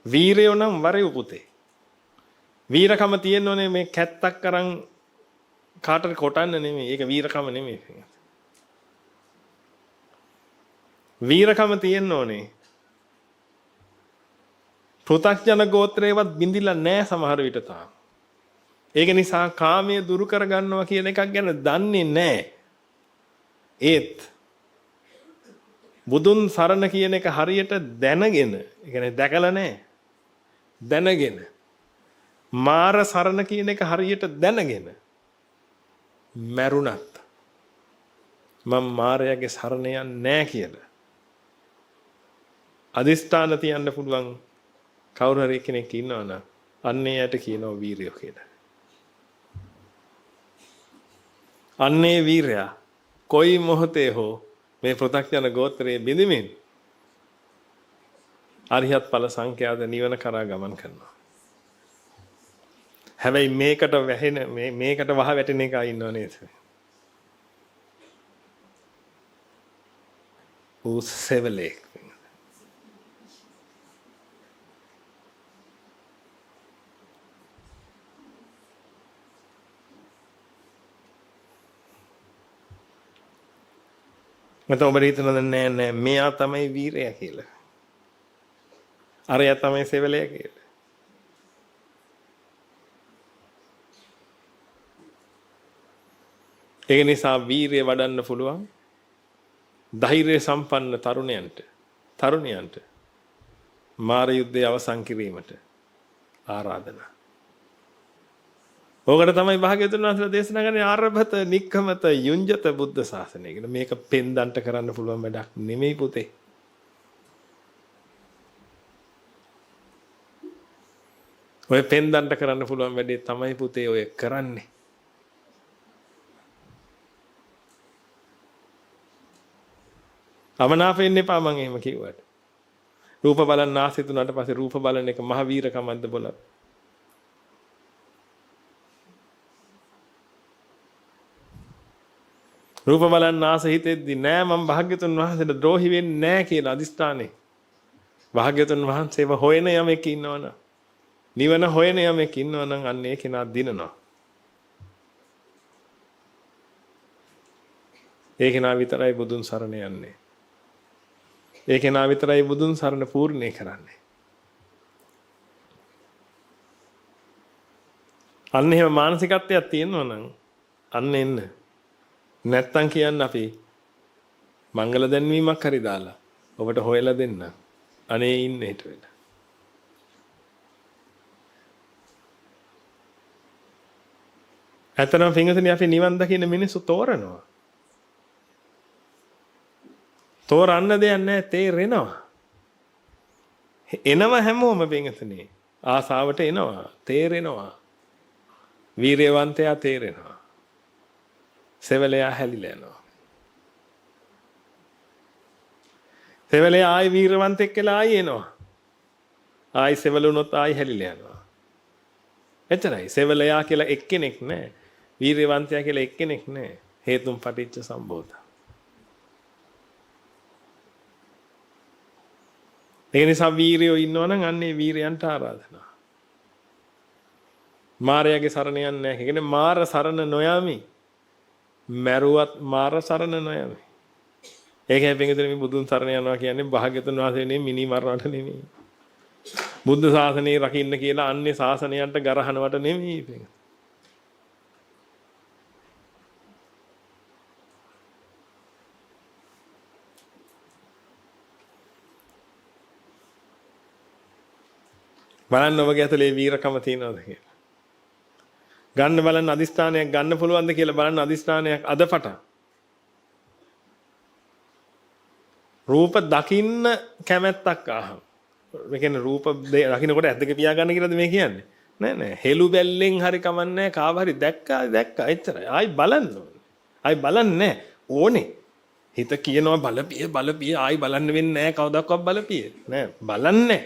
වීරයෝ නම් වරේ පුතේ. වීරකම තියෙන්න ඕනේ මේ කැත්තක් අරන් කාටට කොටන්න නෙමෙයි. ඒක වීරකම නෙමෙයි. වීරකම තියෙන්න ඕනේ. පෘථග්ජන ගෝත්‍රේවත් බින්දිලා නැහැ සමහර විට තාම. ඒක නිසා කාමයේ දුරු කරගන්නවා කියන එකක් ගැන දන්නේ නැහැ. ඒත් බුදුන් සරණ කියන එක හරියට දැනගෙන, ඒ කියන්නේ දැකලා නැහැ. දැනගෙන. මාර සරණ කියන එක හරියට දැනගෙන. මරුණත් මම මාරයාගේ සරණ යන්නේ නැහැ කියලා. අදිස්ථාන තියන්න පුළුවන් කවුරු හරි කෙනෙක් ඉන්නවනම් අන්නේ යට කියනවා වීරයෝ කියලා. අන්නේ වීරයා කොයි මොහොතේ හෝ මේ පෘථග්ජන ගෝත්‍රයේ බිඳිමින් අරිහත් ඵල සංඛ්‍යාත නිවන කරා ගමන් කරනවා. හැබැයි මේකට වැහෙන මේකට වහ වැටෙන එක ඉන්නව නේද? උස්සෙවලේ මට ඔබ හිතනද නෑ මෙයා තමයි වීරයා කියලා. අරයා තමයි සෙවලයා කියලා. ඒ නිසා වීරිය වඩන්න පුළුවන් ධෛර්ය සම්පන්න තරුණයන්ට මාර යුද්ධය අවසන් කිරීමට ආරාධනා. ඕකට තමයි භාග්‍යවතුන් වහන්සේලා දේශනා කරන්නේ ආරභත නික්කමත යුඤ්ජත බුද්ධ ශාසනය කියන. මේක පෙන්දන්ට කරන්න පුළුවන් වැඩක් නෙමෙයි පුතේ. ඔය පෙන්දන්ට කරන්න පුළුවන් වැඩේ තමයි පුතේ ඔය කරන්නේ. අමනාපෙන්න එපා මං එහෙම කිව්වට. රූප බලන්න ආස හිතුණාට පස්සේ රූප බලන එක මහ වීරකමක්ද බොල. රූප බලන්න ආස හිතෙද්දි නෑ මම භාග්‍යතුන් වහන්සේට ද්‍රෝහි වෙන්නේ නෑ කියලා අදිස්ථානේ. භාග්‍යතුන් වහන්සේව හොයන යමෙක් ඉන්නවනම් නිවන හොයන යමෙක් ඉන්නවනම් අන්න ඒ කෙනා දිනනවා. ඒ කෙනා විතරයි බුදුන් සරණ යන්නේ. ඒ කෙනා විතරයි බුදුන් සරණ පූර්ණේ කරන්නේ. අන්න එහෙම මානසිකත්වයක් තියෙනවා නම් අන්න එන්න. නැත්තම් කියන්න අපි මංගල දැන්වීමක් හරි දාලා ඔබට හොයලා දෙන්න. අනේ ඉන්නේ හිට වෙලා. ඇත්තටම පින්වතුනි අපි නිවන් දකින්න මිනිස්සු තෝරනවා. තෝරන්න දෙයක් නැහැ තේරෙනවා. එනවා හැමෝම පින්වතුනි. ආසාවට එනවා තේරෙනවා. වීරයවන්තයා තේරෙනවා. සෙවලයා හැලිලා යනවා. සෙවලයා ආයි වීරවන්තෙක් කියලා ආයි එනවා. ආයි සෙවලුනොත් ආයි හැලිලා යනවා. එතරයි සෙවලයා කියලා එක්කෙනෙක් නැහැ. වීරවන්තයා කියලා එක්කෙනෙක් නැහැ. හේතුන් පටිච්ච සම්භූත. ඒ නිසා වීරයෝ ඉන්නවනම් අන්නේ වීරයන්ට ආරාධනා. මාරයාගේ සරණ යන්නේ නැහැ. ඒ කියන්නේ මාර සරණ නොයමි. මරුවත් මාර සරණ නොයමි. ඒකයි පින්විතනේ මේ බුදුන් සරණ යනවා කියන්නේ භාග්‍යතුන් වහන්සේනේ මිනි මරණට නෙමෙයි. බුද්ධ ශාසනය රකින්න කියලා අන්නේ ශාසනයන්ට ගරහනවට නෙමෙයි පින්විත. බලන්න ඔබගේ ඇතුලේ වීරකම තියෙනවද කියලා. ගන්න බලන්න අදිස්ථානයක් ගන්න පුළුවන්ද කියලා බලන්න අදිස්ථානයක් අදපට. රූප දකින්න කැමැත්තක් ආහම. මේ කියන්නේ රූප දකින්නකොට ඇද්දක පියා ගන්න කියලාද මේ කියන්නේ? නෑ හෙළු බැල්ලෙන් හරි කමන්නේ කාව හරි දැක්කා එච්චරයි. ආයි බලන්න ඕනේ. ආයි බලන්නේ ඕනේ. හිත කියනවා බලපිය ආයි බලන්න වෙන්නේ නෑ කවදාවත් බලපිය. නෑ බලන්නේ.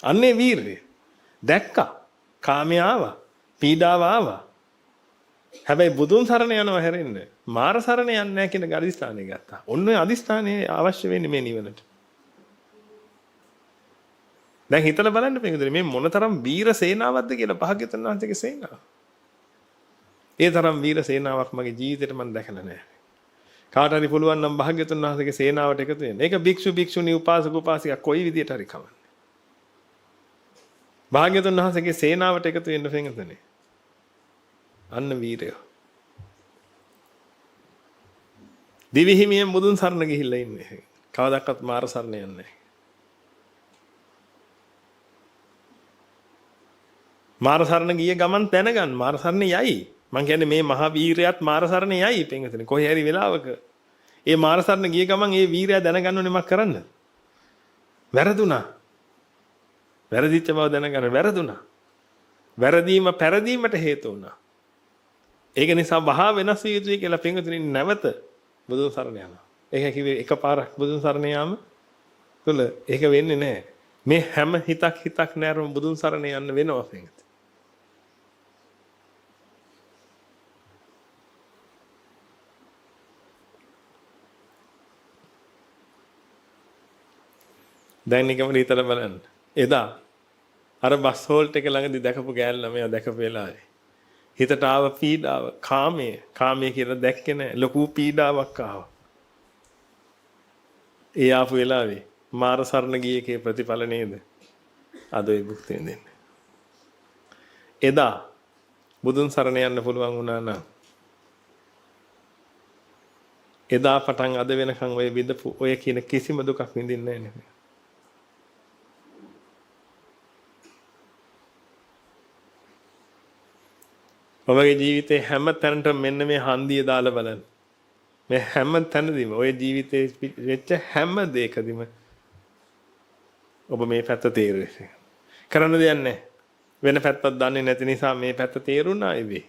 අන්නේ වීරය. දැක්කා. කාමයේ ආවා. පීඩාව ආවා. හැබැයි බුදුන් සරණ යනවා හැරෙන්න. මාර සරණ යන්නේ නැහැ කියන අදිස්ථානය ගත්තා. ඔන්න ඔය අදිස්ථානේ අවශ්‍ය වෙන්නේ මේ නිවනට. දැන් හිතලා බලන්න පිටුදේ මේ මොනතරම් වීර සේනාවක්ද කියලා භාග්‍යවතුන් වහන්සේගේ සේනාව. ඒ තරම් වීර සේනාවක් මගේ ජීවිතේට මම දැකලා නැහැ. කාට හරි පුළුවන් නම් භාග්‍යවතුන් වහන්සේගේ සේනාවට එකතු වෙන්න. ඒක භික්ෂු භික්ෂුණී උපාසක උපාසිකා කොයි විදියට හරි කවන්නේ. භාග්‍යවතුන් වහන්සේගේ සේනාවට එකතු වෙන්න පිටුදේ. අන්න වීරයෝ. දිවිහිමියෙන් බුදුන් සරණ ගිහිල්ලා ඉන්නේ. කවදාවත් මාර සරණ යන්නේ නැහැ. මාර සරණ ගිය ගමන් දැනගන්න මාර සරණ යයි. මං කියන්නේ මේ මහා වීරයාත් මාර සරණ යයි පින්වතුනි. කොහේ හරි වෙලාවක ඒ මාර සරණ ගිය ගමන් ඒ වීරයා දැනගන්න ඕනේ මක් කරන්න. වැරදුනා. වැරදිච්ච බව දැනගන්න වැරදුනා. වැරදීම පෙරදීමට හේතු වුණා. ඒක නිසා වහා වෙනස් විය යුතුයි කියලා පින්වතුනි නැවත බුදුන් සරණ යනවා. ඒක කිව්වේ එකපාරක් බුදුන් සරණ යාම තුල ඒක වෙන්නේ නැහැ. මේ හැම හිතක් නෑරම බුදුන් සරණ යන්න වෙනවා පින්වතුනි. දැන් නිකම්ම හිතලා බලන්න. එදා අර බස් හෝල්ට් එක ළඟදී දැකපු ගෑල් ළමයා දැකපු වෙලාවේ හිතට ආව පීඩාව කාමයේ කියලා දැක්කේ නැහැ. ලොකු පීඩාවක් ආවා. ඒ ආපු වෙලාවේ මාර සරණ ගියේ කේ ප්‍රතිඵල නේද? අද ඒ භුක්ති විඳින්නේ. එදා බුදුන් සරණ යන්න පුළුවන් වුණා නම් එදා පටන් අද වෙනකන් ඔය විඳපු ඔය කියන කිසිම දුකක් විඳින්නේ නැහැ නේද? ඔබගේ ජීවිතේ හැම තැනටම මෙන්න මේ හන්දිය දාලා බලන්න. මේ හැම තැනදීම ඔය ජීවිතේ වෙච්ච හැම දෙයකදීම ඔබ මේ පැත්ත තේරෙන්නේ. කරන්න දෙයක් නැහැ. වෙන පැත්තක් දන්නේ නැති නිසා මේ පැත්ත තේරුණා ඉවේ.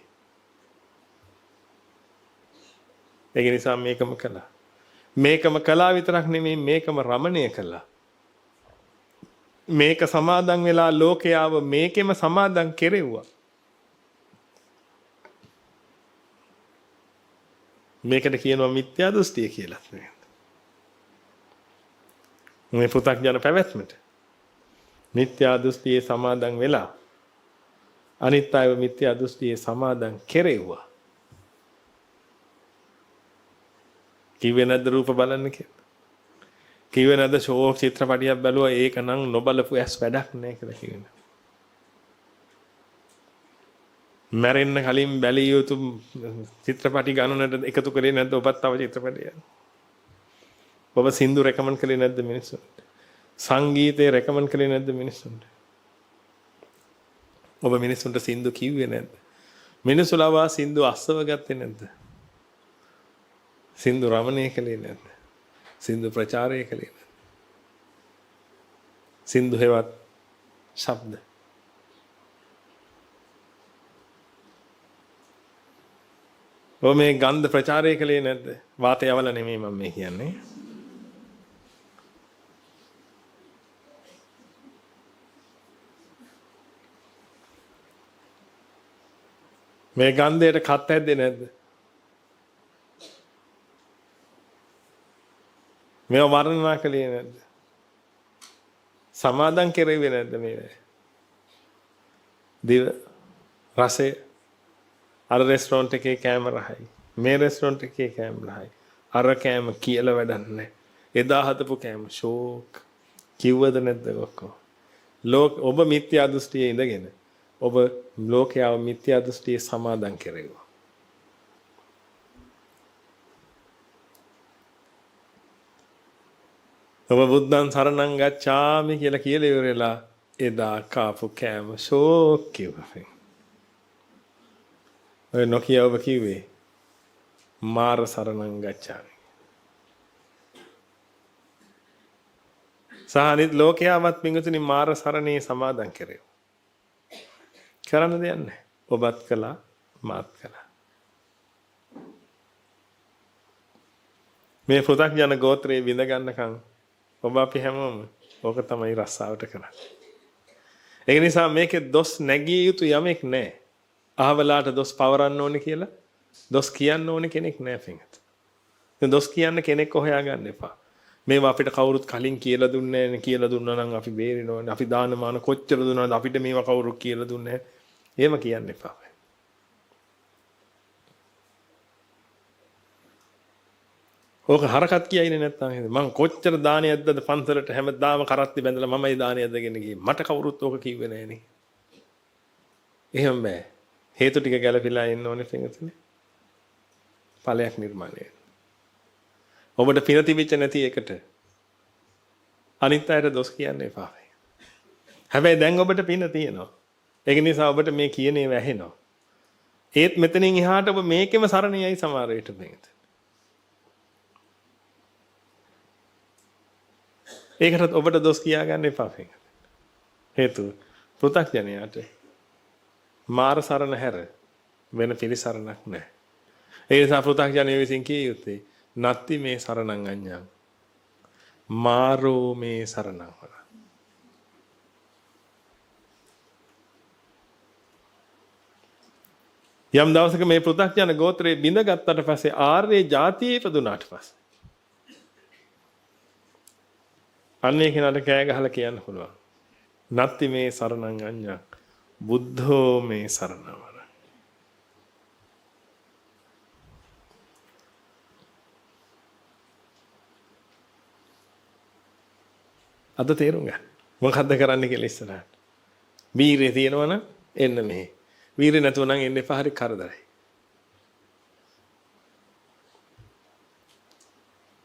ඒක නිසා මේකම කළා. මේකම කළා විතරක් නෙමෙයි මේකම රමණය කළා. මේක සමාදන් වෙලා ලෝකයාව මේකෙම සමාදන් කෙරෙව්වා. මේකට කියනවා මිත්‍යා දෘෂ්ටිය කියලා. මේ පු탁ජන පැවැත්මට මිත්‍යා දෘෂ්ටියේ සමාදන් වෙලා අනිත් අයව මිත්‍යා දෘෂ්ටියේ සමාදන් කෙරෙව්වා. කිව්වේ නැද්ද රූප බලන්න කියලා? කිව්වේ නැද්ද ෂෝක් චිත්‍රපටියක් බැලුවා ඒක නම් නොබලපු ඇස් වැඩක් නෑ කියලා කිව්වේ. මැරෙන්න කලින් බැලිය යුතු චිත්‍රපටි ගණනට එකතු කරේ නැද්ද ඔබත් තව චිත්‍රපටියක්? ඔබ සින්දු රෙකමන්ඩ් කළේ නැද්ද මිනිස්සුන්ට? සංගීතය රෙකමන්ඩ් කළේ නැද්ද මිනිස්සුන්ට? ඔබ මිනිස්සුන්ට සින්දු කිව්වේ නැද්ද? මිනිස්සු ලවා සින්දු අස්සව ගත්තේ නැද්ද? සින්දු රමණය කළේ නැද්ද? සින්දු ප්‍රචාරය කළේ නැද්ද? සින්දු හේවත් ශබ්ද ඔබ මේ ගන්ධ ප්‍රචාරය කළේ නැද්ද? වාතය යවල නෙමෙයි මම මේ කියන්නේ. මේ ගන්ධයට කත් ඇද්දේ නැද්ද? මේව වර්ණනා කළේ නැද්ද? සමාදන් කෙරෙන්නේ නැද්ද මේ? දිව රසය අර රෙස්ටොරන්ට් එකේ කෑම රහයි. මේ රෙස්ටොරන්ට් එකේ කෑම රහයි. අර කෑම කියලා වැඩක් නැහැ. එදා හදපු කෑම ෂෝක්. කිව්වද නැද්ද ඔක්කොම? ඔබ මිත්‍යා දෘෂ්ටියේ ඉඳගෙන ඔබ ලෝකයාව මිත්‍යා දෘෂ්ටියේ සමාදන් කෙරෙව්වා. ඔබ බුද්ධං සරණං ගච්ඡාමි කියලා ඉවරලා එදා කාපු කෑම ෂෝක් කිව්වා. ඔය නොකිය ඔබ කිව්වේ මාර සරණං ගච්ඡාමි. සානිත් ලෝකයාවත් පිංගුතුනි මාර සරණේ සමාදන් කෙරෙව්. කරන්න දෙයක් නැහැ. ඔබත් කළා මාත් කළා. මේ පු탁ජන ගෝත්‍රයේ විඳ ගන්නකම් ඔබ අපි හැමෝම ඕක තමයි රස්සාවට කරන්නේ. ඒ නිසා මේකේ දොස් නැගිය යුතු යමෙක් නැහැ. අහවලාට දොස් පවරන්න ඕනේ කියලා දොස් කියන්න ඕනේ කෙනෙක් නැහැ පින්ගත. දැන් දොස් කියන්න කෙනෙක් හොයාගන්න එපා. මේවා අපිට කවුරුත් කලින් කියලා දුන්නේ නැහැ කියලා දුන්නා නම් අපි බේරෙනවනේ. අපි දානමාන කොච්චර දුන්නාද අපිට මේවා කවුරුත් කියලා දුන්නේ නැහැ. එහෙම කියන්න එපා. ඕක හරකත් කියයිනේ නැත්තම් එහෙනම් මං කොච්චර දානියක්ද පන්සලට හැමදාම කරත්ති බැඳලා මමයි දානියක්ද ගෙන ගියේ. මට කවුරුත් ඕක කිව්වේ නෑනේ. එහෙම බෑ. හේතු ටික ගැලපිලා ඉන්න ඕනේ පිටුනේ. ඵලයක් නිර්මාණය. ඔබට පින තිබෙච්ච නැති එකට අනිත් අයට දොස් කියන්න එපා. හැබැයි දැන් ඔබට පින තියෙනවා. ඒක නිසා ඔබට මේ කියන ඒවා ඇහෙනවා. ඒත් මෙතනින් එහාට ඔබ මේකෙම සරණියයි සමහර විට මේකට. ඒකට ඔබට දොස් කියා ගන්න එපා. හේතුව පෘථග්ජනයාට මාර සරණ හැර වෙන පිළිසරණක් නැහැ. ඒ නිසා පෘථග්ජනය විසින් කිය යුත්තේ නත්ති මේ සරණං අඤ්ඤං මාරෝ මේ සරණං වර. යම් දවසක මේ පෘථග්ජන ගෝත්‍රයේ බිඳගත්තට පස්සේ ආර්ය ජාතියේ ඉපදුනාට පස්සේ අන්නේ කෙනාට කෑ ගහලා කියන්න පුළුවන්. නත්ති මේ සරණං අඤ්ඤං බුද්ධෝ මේ සරණවර. අද තේරුම් ගන්න. මොකද්ද කරන්න කියලා ඉස්සරහට. වීරිය තියෙනවනම් එන්න මෙහෙ. වීරිය නැතුව නම් එන්න එපා හරි කරදරයි.